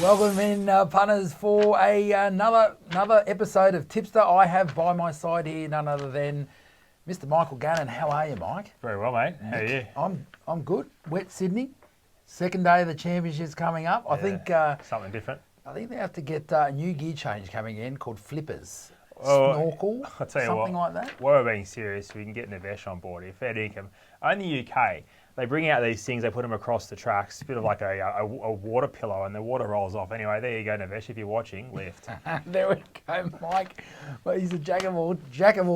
Welcome in, punters, for another episode of Tipster. I have by my side here none other than Mr. Michael Gannon. How are you, Mike? Very well, mate. How are you? I'm good. Wet Sydney. Second day of the championships coming up. I think something different. I think they have to get a new gear change coming in called flippers. Well, Snorkel, I'll tell you something what, like that. We're being serious. We can get Navesh on board here. Fair income. Only UK. They bring out these things, they put them across the tracks, a bit of like a water pillow, and the water rolls off. Anyway, there you go, Navesh. If you're watching, lift. There we go, Mike. Well, he's a jack of all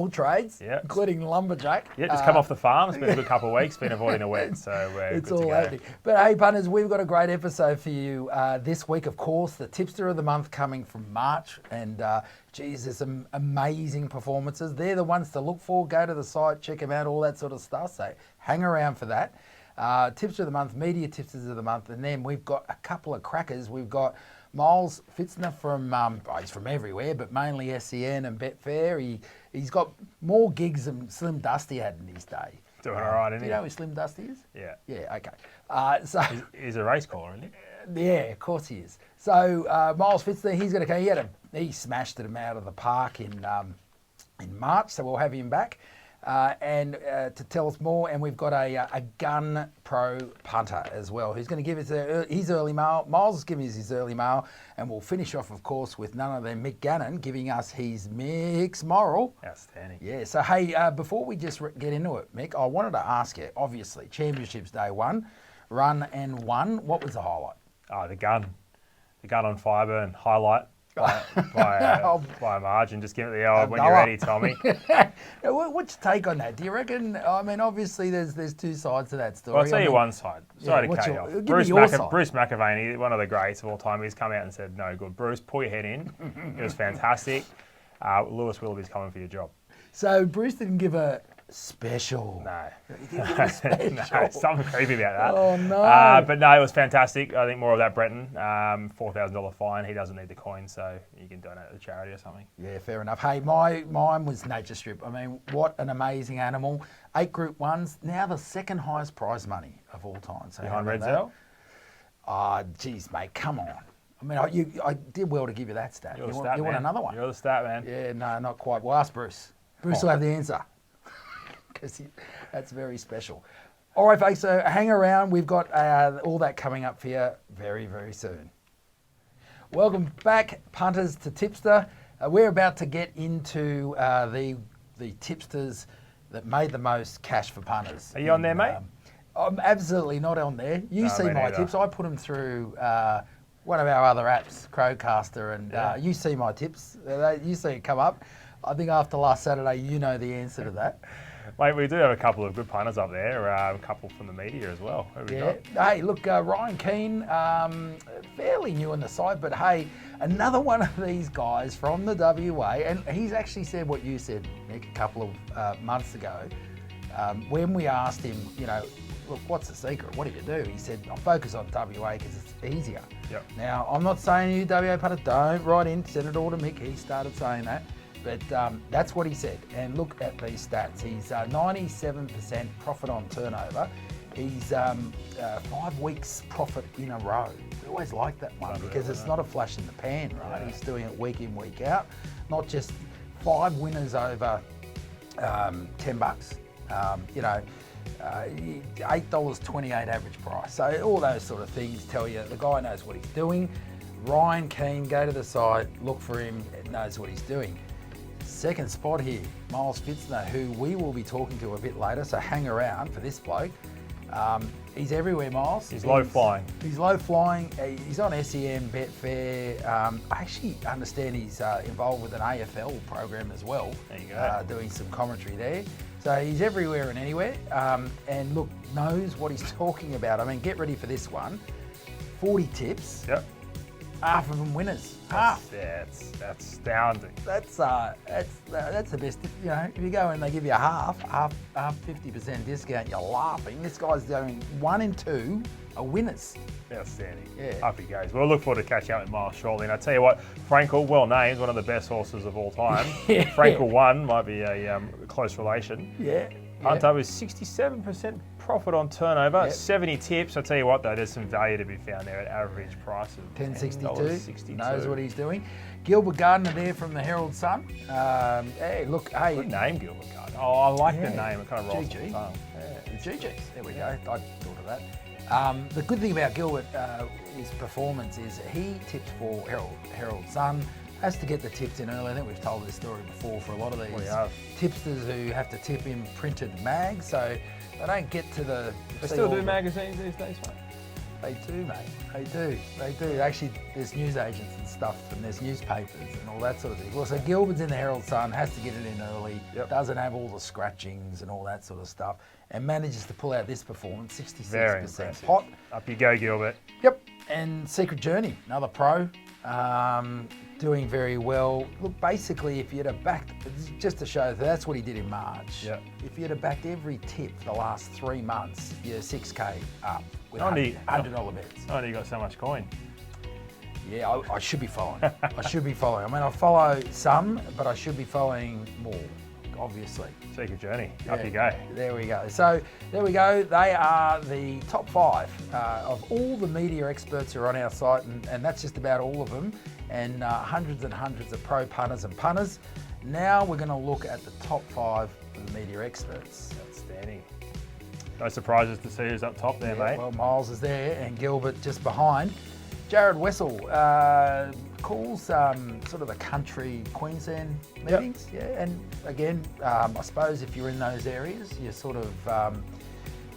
trades, Yep. including lumberjack. Yeah, just come off the farm. It's been a good couple of weeks, been avoiding the wet, so it's good all to go. happening. But hey, punters, we've got a great episode for you this week. Of course, the Tipster of the Month coming from March, and geez, there's some amazing performances. They're the ones to look for. Go to the site, check them out, all that sort of stuff. So hang around for that. Tipster of the Month, Media Tipsters of the Month, and then we've got a couple of crackers. We've got Miles Fitzner from, he's from everywhere, but mainly SEN and Betfair. He's got more gigs than Slim Dusty had in his day. Doing all right, isn't Do he? you know who Slim Dusty is? Yeah. Yeah, okay. So He's a race caller, isn't he? yeah, of course he is. So Miles Fitzner, he's going to come. He smashed him out of the park in March, so we'll have him back. And to tell us more, and we've got a gun pro punter as well, who's going to give us his early mail. Miles is giving us his early mail, and we'll finish off, of course, with none other than Mick Gannon giving us his mixed moral. Outstanding. Yeah, so hey, before we just get into it, Mick, I wanted to ask you, obviously, Championships Day 1, run and won. What was the highlight? Oh, the gun on fibre and highlight by a margin. Just give it the old when you're ready, Tommy. What's your take on that? Do you reckon? I mean, obviously, there's two sides to that story. Well, I'll tell you one side. Sorry to cut you off. Bruce McAvaney, one of the greats of all time, he's come out and said, no good. Bruce, pull your head in. It was fantastic. Lewis Willoughby's coming for your job. So Bruce didn't give a special. No. He didn't give a special. No, something creepy about that. Oh, no. But no, it was fantastic. I think more of that, Breton. $4,000 fine. He doesn't need the coin, so you can donate it to charity or something. Yeah, fair enough. Hey, mine was Nature Strip. I mean, what an amazing animal. 8 Group 1s, now the second highest prize money of all time. So Behind Red Zell? Geez, mate, come on. I mean, I did well to give you that stat. You want another one? You're the stat man. Yeah, no, not quite. Well, ask Bruce. Bruce will have the answer. Because that's very special. All right, folks, so hang around. We've got all that coming up for you very, very soon. Welcome back, punters, to Tipster. We're about to get into the tipsters that made the most cash for punters. Are you on there, mate? I'm absolutely not on there. You see me my neither. tips. I put them through one of our other apps, Crowcaster, and you see my tips. You see it come up. I think after last Saturday, you know the answer to that. Mate, we do have a couple of good punters up there, a couple from the media as well. Who have we got? Hey, look, Ryan Keane, fairly new on the side, but hey, another one of these guys from the WA, and he's actually said what you said, Nick, a couple of months ago, when we asked him, look, what's the secret? What do you do? He said, I focus on WA because it's easier. Yep. Now, I'm not saying you WA punter, don't write in, send it all to Mick. He started saying that. But that's what he said. And look at these stats. He's 97% profit on turnover. He's 5 weeks profit in a row. We always like that one because it's not a flash in the pan, right? Yeah. He's doing it week in, week out. Not just 5 winners over $10. $8.28 average price. So all those sort of things tell you the guy knows what he's doing. Ryan Keane, go to the site, look for him, knows what he's doing. Second spot here, Miles Fitzner, who we will be talking to a bit later, so hang around for this bloke. He's everywhere, Miles. He's low flying. He's low flying. He's on SEN, Betfair. I actually understand he's involved with an AFL program as well. There you go. Doing some commentary there. So he's everywhere and anywhere. And look, knows what he's talking about. I mean, get ready for this one. 40 tips. Yep. Half of them winners. Half. That's astounding. That's the best. If you go and they give you half 50% discount, you're laughing. This guy's doing 1 and 2 are winners. Outstanding. Yeah. Up he goes. We'll look forward to catching up with Miles shortly. And I tell you what, Frankel, well named, one of the best horses of all time. Yeah. Frankel 1 might be a close relation. Yeah. Punter with 67% profit on turnover, 70 tips. I'll tell you what though, there's some value to be found there at average price of $10.62. Knows what he's doing. Gilbert Gardner there from the Herald Sun. Hey, look, hey. Good name, Gilbert Gardner. Oh, I like the name. It kind of rolls off the tongue. GGs. There we go. I thought of that. The good thing about Gilbert, his performance is he tips for Herald Sun. Has to get the tips in early. I think we've told this story before for a lot of these tipsters who have to tip in printed mags, so they don't get to the. They still do magazines these days, mate. They do, mate. They do. Actually, there's news agents and stuff, and there's newspapers and all that sort of thing. Well, so Gilbert's in the Herald Sun, has to get it in early, doesn't have all the scratchings and all that sort of stuff, and manages to pull out this performance, 66% pot. Up you go, Gilbert. Yep. And Secret Journey, another pro, doing very well. Look, basically, if you'd have backed, just to show that's what he did in March. Yep. If you'd have backed every tip for the last 3 months, you're 6K up with $100 bets. Oh, you got so much coin. Yeah, I should be following. I should be following. I mean, I follow some, but I should be following more, obviously. Secret Journey, up you go. There we go. So there we go. They are the top 5 of all the media experts who are on our site, and that's just about all of them, and hundreds and hundreds of pro punters and punters. Now we're going to look at the top 5 of the media experts. Outstanding. No surprises to see who's up top there, mate. Well, Miles is there and Gilbert just behind. Jared Wessel calls sort of the country Queensland meetings, and again, I suppose if you're in those areas, you're sort of,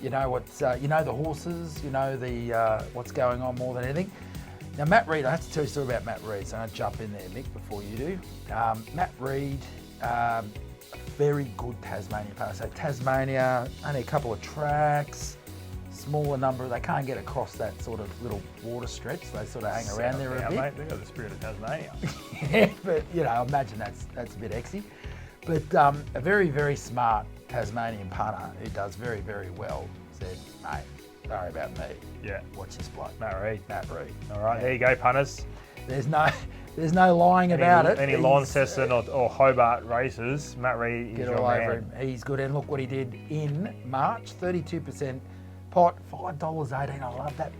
you know what's, you know the horses, you know the what's going on more than anything. Now Matt Reid, I have to tell you a story about Matt Reid, so I'm going to jump in there, Mick, before you do. Matt Reid, very good Tasmania player. So Tasmania, only a couple of tracks. Smaller number, they can't get across that sort of little water stretch. They sort of hang around there a bit. Mate, they've got the spirit of Tasmania. Yeah, but you know, I imagine that's a bit exy. But a very, very smart Tasmanian punter who does very, very well said, mate, sorry about me. Yeah. Watch this bloke. Matt Reid. All right, there you go, punters. There's no lying about it. Any Launceston or Hobart races, Matt Reid is your all man. Over him. He's good. And look what he did in March, 32% pot, $5.18. I love that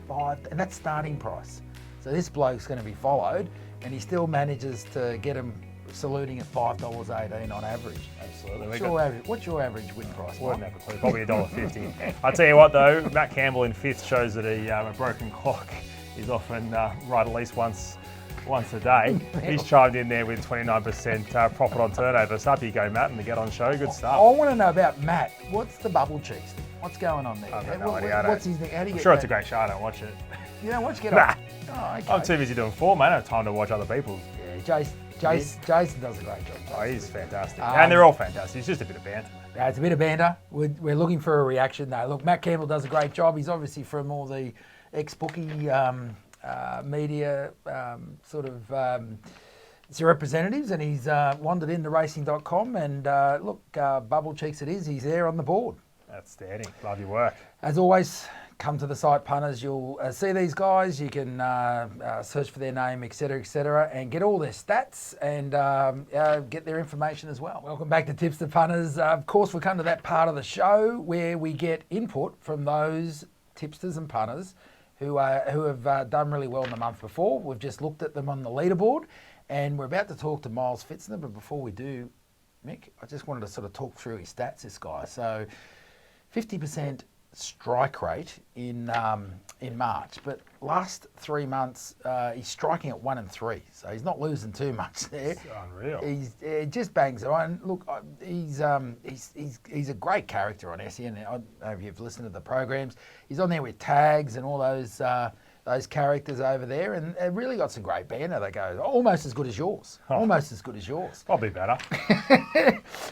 and that's starting price. So this bloke's going to be followed, and he still manages to get him saluting at $5.18 on average. Absolutely. What's your average win price? Wouldn't have a clue. Probably $1.50. I'll tell you what though, Matt Campbell in 5th shows that a broken clock is often right at least once a day. He's chimed in there with 29% profit on turnover. So up you go, Matt, and the Get On show. Good stuff. I want to know about Matt. What's the bubble cheeks thing? What's going on there? I have no idea. What's his thing? How do you I'm get sure that? it's a great show. I don't watch it. You don't watch Get Nah. On? Oh, okay. I'm too busy doing form, mate. I don't have time to watch other people's. Yeah, Jason does a great job. Oh, he's fantastic. And they're all fantastic. It's just a bit of banter. Yeah, it's a bit of banter. We're looking for a reaction though. Look, Matt Campbell does a great job. He's obviously from all the ex-bookie media sort of representatives, and he's wandered into racing.com, and look, Bubble Cheeks it is. He's there on the board. Outstanding. Love your work. As always, come to the site, punters. You'll see these guys. You can search for their name, etc., and get all their stats and get their information as well. Welcome back to Tipster Punters. Of course, we come to that part of the show where we get input from those tipsters and punters who have done really well in the month before. We've just looked at them on the leaderboard, and we're about to talk to Miles Fitzner. But before we do, Mick, I just wanted to sort of talk through his stats, this guy. So 50% strike rate in March, but last 3 months he's striking at 1 and 3, so he's not losing too much there. It's unreal. He just bangs it on. Look, he's a great character on SEN. I don't know if you've listened to the programs. He's on there with tags and all those characters over there, and it really got some great banner that goes almost as good as yours. Almost as good as yours. Probably better.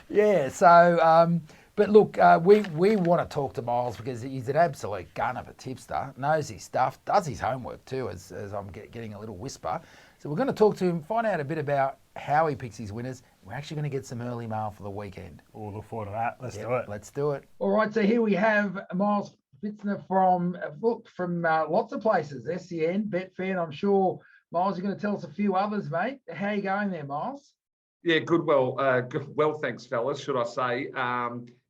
Yeah. So. But look, we want to talk to Miles because he's an absolute gun of a tipster, knows his stuff, does his homework too, as I'm getting a little whisper. So we're going to talk to him, find out a bit about how he picks his winners. We're actually going to get some early mail for the weekend. We'll look forward to that. Let's do it. Let's do it. All right, so here we have Miles Fitzner from lots of places, SEN, Betfair, and I'm sure, Miles, you're going to tell us a few others, mate. How are you going there, Miles? Yeah, good. Well, thanks, fellas, should I say.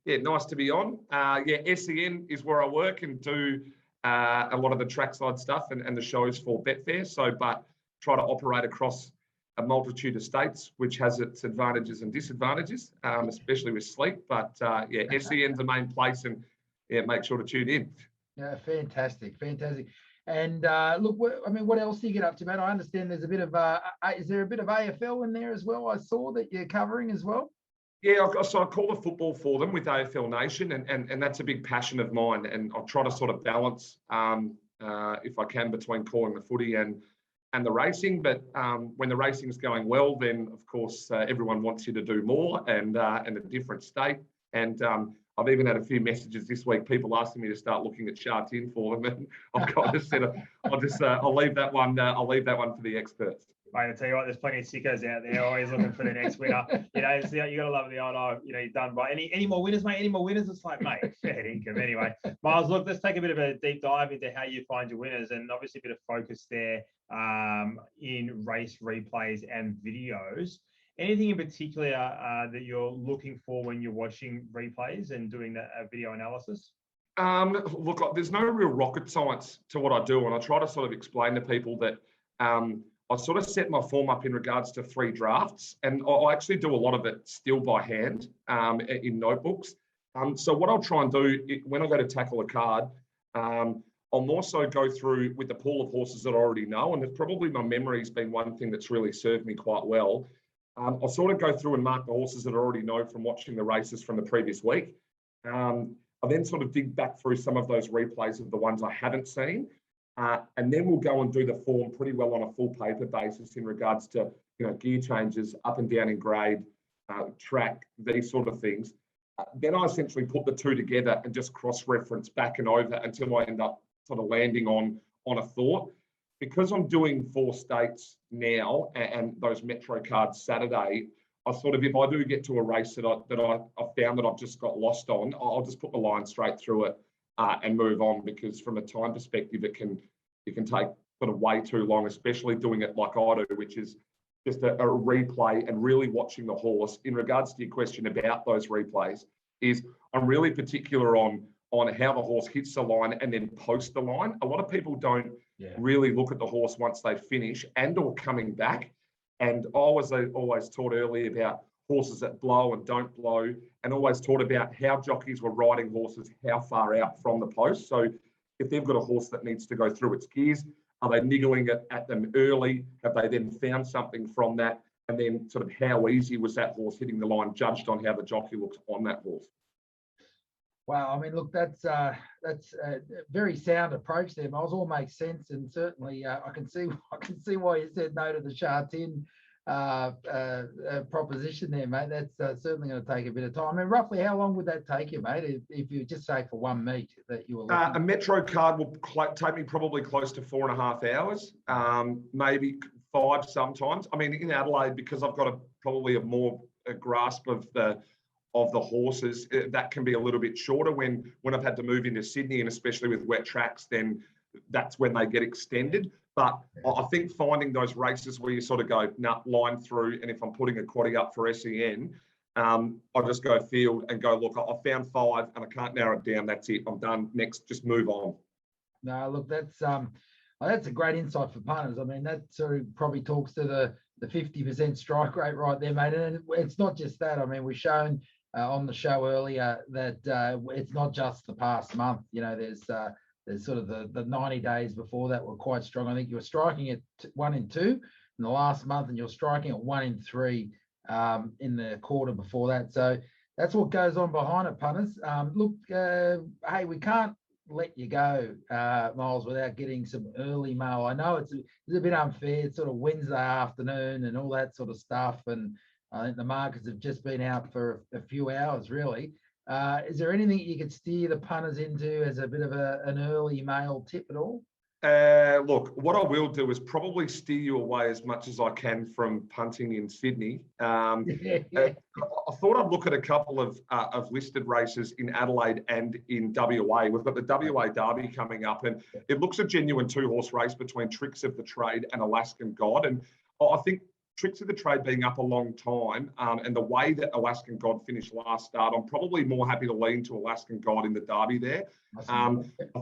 Yeah, nice to be on. Yeah, SEN is where I work and do a lot of the trackside stuff and the shows for Betfair. So, but try to operate across a multitude of states, which has its advantages and disadvantages, especially with sleep. But yeah, SEN's the main place, and yeah, make sure to tune in. Yeah, fantastic, fantastic. And look, I mean, what else do you get up to, mate? I understand there's a bit of, is there a bit of AFL in there as well? I saw that you're covering as well. Yeah, so I call the football for them with AFL Nation, and that's a big passion of mine. And I'll try to sort of balance, if I can, between calling the footy and the racing. But when the racing's going well, then of course everyone wants you to do more and a different state. And I've even had a few messages this week, people asking me to start looking at Shartin for them, and I've kind of said I'll leave that one. I'll leave that one for the experts. Mate, I tell you what, there's plenty of sickos out there always looking for the next winner. You know, you got to love the old, you know, you've done right. Any more winners, mate? Any more winners? It's like, mate, fair income. Anyway, Miles, look, let's take a bit of a deep dive into how you find your winners, and obviously a bit of focus there in race replays and videos. Anything in particular that you're looking for when you're watching replays and doing that video analysis? Look, there's no real rocket science to what I do, and I try to sort of explain to people that I sort of set my form up in regards to 3 drafts, and I actually do a lot of it still by hand in notebooks. So what I'll try and do when I go to tackle a card, I'll more so go through with the pool of horses that I already know, and it's probably my memory's been one thing that's really served me quite well. I'll sort of go through and mark the horses that I already know from watching the races from the previous week. I then sort of dig back through some of those replays of the ones I haven't seen. And then we'll go and do the form pretty well on a full paper basis in regards to, you know, gear changes, up and down in grade, track, these sort of things. Then I essentially put the two together and just cross-reference back and over until I end up sort of landing on a thought. Because I'm doing 4 states now and those Metro cards Saturday, I sort of, if I do get to a race that I found that I've just got lost on, I'll just put the line straight through it and move on, because from a time perspective, it can take sort of way too long, especially doing it like I do, which is just a replay and really watching the horse. In regards to your question about those replays, is I'm really particular on how the horse hits the line and then post the line. A lot of people don't really look at the horse once they finish and or coming back. And I was always taught early about horses that blow and don't blow, and always taught about how jockeys were riding horses how far out from the post. So if they've got a horse that needs to go through its gears, are they niggling it at them early? Have they then found something from that? And then sort of how easy was that horse hitting the line, judged on how the jockey looks on that horse. Wow, I mean, look, that's a very sound approach there, Miles. All makes sense, and certainly I can see why you said no to the Shartin proposition there, mate. That's certainly going to take a bit of time. I mean, roughly how long would that take you, mate, if you just say for one meet that you were looking? A Metro card will take me probably close to 4.5 hours, maybe 5 sometimes. I mean, in Adelaide, because I've got probably a grasp of the horses, that can be a little bit shorter. When I've had to move into Sydney, and especially with wet tracks, then that's when they get extended. But I think finding those races where you sort of go, line through, and if I'm putting a quaddie up for SEN, I just go field and go, look, I found 5 and I can't narrow it down. That's it. I'm done. Next, just move on. No, look, that's a great insight for punters. I mean, that sort of probably talks to the 50% strike rate right there, mate. And it's not just that. I mean, we've shown on the show earlier that it's not just the past month. You know, there's sort of the 90 days before that were quite strong. I think you were striking at 1 in 2 in the last month, and you're striking at 1 in 3 in the quarter before that. So that's what goes on behind it, punters. Look, hey, we can't let you go, Miles, without getting some early mail. I know it's a bit unfair. It's sort of Wednesday afternoon and all that sort of stuff, and I think the markets have just been out for a few hours, really. Is there anything you could steer the punters into as a bit of an early mail tip at all? Look, what I will do is probably steer you away as much as I can from punting in Sydney. I thought I'd look at a couple of listed races in Adelaide and in WA. We've got the WA Derby coming up, and it looks a genuine 2-horse race between Tricks of the Trade and Alaskan God. And I think Tricks of the Trade being up a long time, and the way that Alaskan God finished last start, I'm probably more happy to lean to Alaskan God in the Derby there. I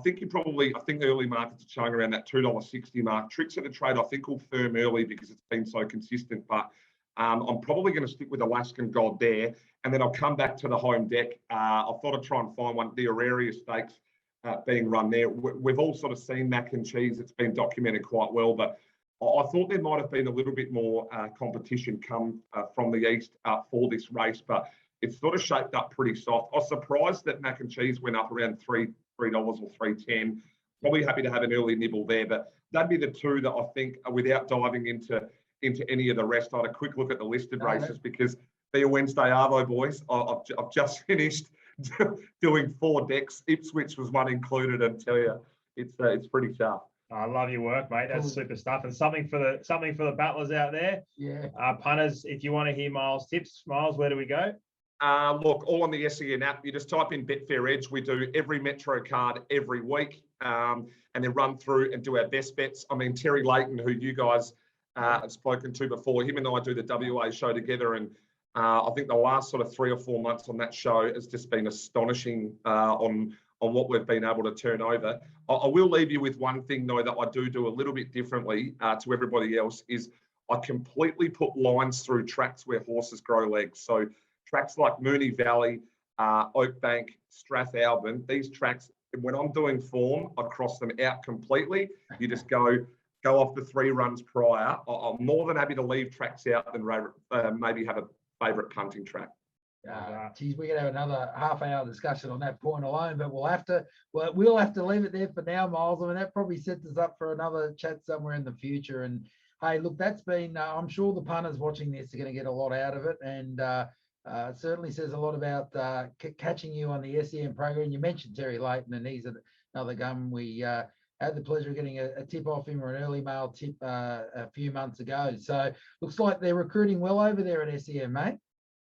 think early markets are showing around that $2.60 mark. Tricks of the Trade, I think, will firm early because it's been so consistent, but I'm probably going to stick with Alaskan God there, and then I'll come back to the home deck. I thought I'd try and find one, the Auraria Stakes being run there. We've all sort of seen Mac and Cheese. It's been documented quite well, but I thought there might have been a little bit more competition come from the east for this race, but it's sort of shaped up pretty soft. I was surprised that Mac and Cheese went up around $3 or $3.10. Probably happy to have an early nibble there, but that'd be the two that I think, without diving into any of the rest, I had a quick look at the listed races because be a Wednesday arvo, boys. I've just finished doing 4 decks. Ipswich was one included, and tell you, it's pretty sharp. I love your work, mate. That's super stuff, and something for the battlers out there. Yeah. Punters, if you want to hear Miles' tips, Miles, where do we go? Look, all on the SEN app. You just type in Betfair Edge. We do every Metro card every week, and then run through and do our best bets. I mean, Terry Layton, who you guys have spoken to before, him and I do the WA show together, and I think the last sort of 3 or 4 months on that show has just been astonishing on what we've been able to turn over. I will leave you with one thing, though, that I do a little bit differently to everybody else, is I completely put lines through tracks where horses grow legs. So tracks like Moonee Valley, Oakbank, Strathalbyn, these tracks, when I'm doing form, I cross them out completely. You just go off the 3 runs prior. I'm more than happy to leave tracks out than maybe have a favourite punting track. Geez, we're gonna have another half-hour discussion on that point alone, but we'll have to leave it there for now, Miles. I mean, that probably sets us up for another chat somewhere in the future. And hey, look, that's been. I'm sure the punters watching this are going to get a lot out of it, and certainly says a lot about catching you on the SEN program. You mentioned Terry Layton, and he's another gun. We had the pleasure of getting a tip off him, or an early mail tip a few months ago. So looks like they're recruiting well over there at SEN, mate.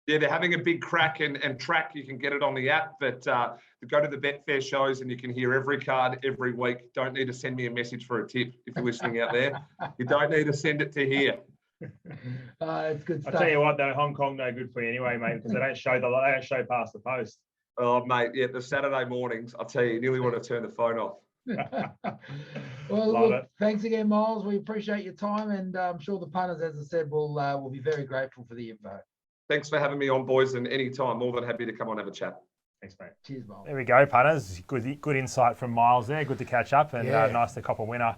Yeah, they're having a big crack and track. You can get it on the app, but go to the Betfair shows and you can hear every card every week. Don't need to send me a message for a tip if you're listening out there. You don't need to send it to here. It's good stuff. I'll tell you what, though, Hong Kong no good for you anyway, mate, because they don't show past the post. Oh, mate, yeah, the Saturday mornings, I'll tell you nearly want to turn the phone off. Well, look, thanks again, Miles. We appreciate your time, and I'm sure the punters, as I said, will be very grateful for the info. Thanks for having me on, boys, and anytime, more than happy to come on and have a chat. Thanks, mate. Cheers, Miles. There we go, punters. Good insight from Miles there. Good to catch up, and nice to cop a winner.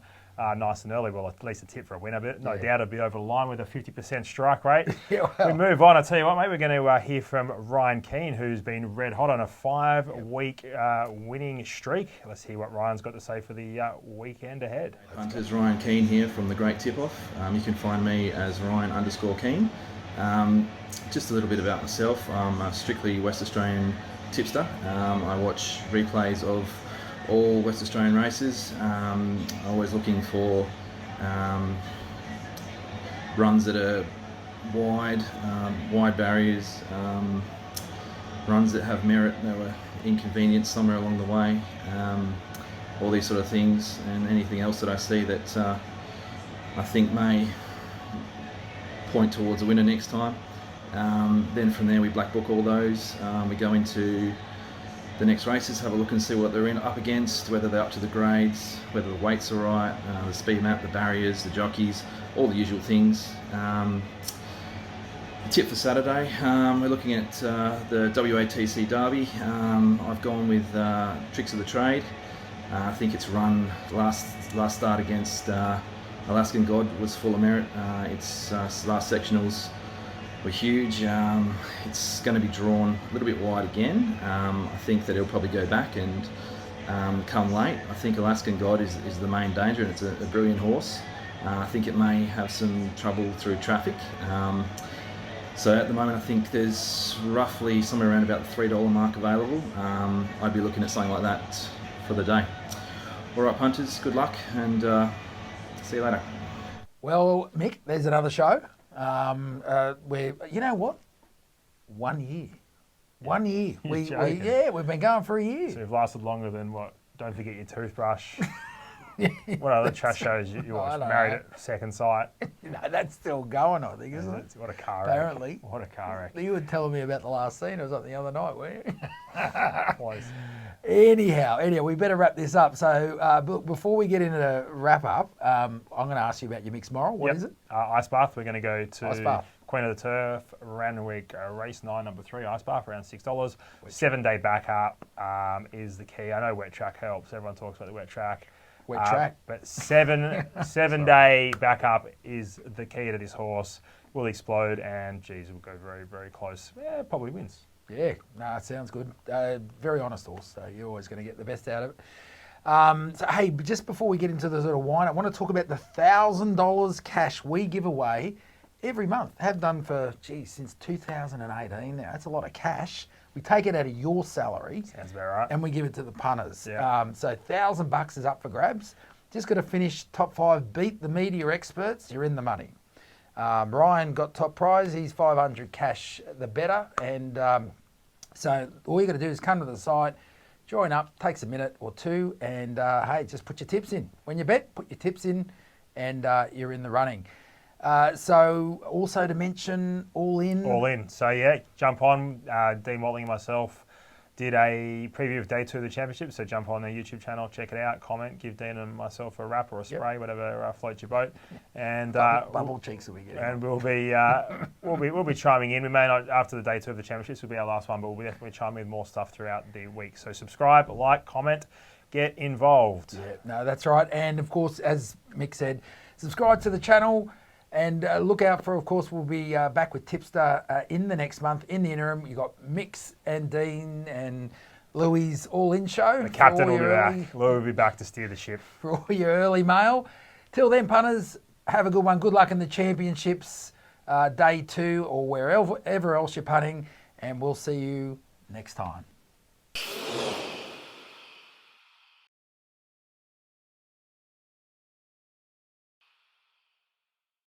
Nice and early. Well, at least a tip for a winner, but no doubt it'll be over the line with a 50% strike rate. We move on. I tell you what, mate, we're going to hear from Ryan Keane, who's been red hot on a 5-week winning streak. Let's hear what Ryan's got to say for the weekend ahead. Punters, Ryan Keane here from the Great Tip-Off. You can find me as Ryan_Keane. Just a little bit about myself. I'm a strictly West Australian tipster. I watch replays of all West Australian races. Always looking for runs that are wide barriers, runs that have merit, that were inconvenienced somewhere along the way, all these sort of things, and anything else that I see that I think may point towards a winner next time. Then from there we black book all those. We go into the next races, have a look and see what they're up against, whether they're up to the grades, whether the weights are right, the speed map, the barriers, the jockeys, all the usual things. The tip for Saturday, we're looking at the WATC Derby. I've gone with Tricks of the Trade. I think its run last start against Alaskan God was full of merit. Its last sectionals were huge. It's going to be drawn a little bit wide again. I think that it'll probably go back and come late. I think Alaskan God is the main danger, and it's a brilliant horse. I think it may have some trouble through traffic. So at the moment I think there's roughly somewhere around about the $3 mark available. I'd be looking at something like that for the day. All right, punters, good luck, and see you later. Well, Mick, there's another show. Where, you know what? 1 year. 1 year. We've been going for a year. So we've lasted longer than what? Don't forget your toothbrush. What other trash shows you watch? I don't Married know. at Second Sight. No, that's still going, I think, isn't it? What a car Apparently. wreck. What a car wreck. You were telling me about the last scene or something the other night, were you? Was. Anyhow, we better wrap this up. So before we get into the wrap up, I'm going to ask you about your mixed moral. What is it? Ice bath. We're going to go to Ice bath. Queen of the Turf, Random Week, race 9, number 3, ice bath, around $6. 7-day backup is the key. I know wet track helps. Everyone talks about the wet track. Wet track. But 7-day backup is the key to this horse. Will explode and, geez, will go very, very close. Yeah, probably wins. Yeah, no, it sounds good. Very honest horse, so you're always going to get the best out of it. So, hey, just before we get into the sort of wine, I want to talk about the $1,000 cash we give away every month. Have done for, since 2018 now. That's a lot of cash. We take it out of your salary. Sounds about right. And we give it to the punters. Yeah. So $1,000 is up for grabs. Just got to finish top 5, beat the media experts, you're in the money. Ryan got top prize. He's 500 cash, the better. And so all you got to do is come to the site, join up, takes a minute or two, and hey, just put your tips in. When you bet, put your tips in, and you're in the running. So also to mention, All In. All in. So yeah, jump on. Dean Watling and myself did a preview of day 2 of the championship. So jump on their YouTube channel, check it out, comment, give Dean and myself a wrap or a spray, whatever floats your boat. And bubble cheeks will be getting. And we'll be chiming in. We may not, after the day 2 of the championships will be our last one, but we'll definitely chime in with more stuff throughout the week. So subscribe, like, comment, get involved. Yeah, no, that's right. And of course, as Mick said, subscribe to the channel. And look out for, of course, we'll be back with Tipster in the next month. In the interim, you've got Mix and Dean and Louis' all-in show. The captain will be back. Louis will be back to steer the ship. For all your early mail. Till then, punters, have a good one. Good luck in the championships, day 2 or wherever else you're punting. And we'll see you next time.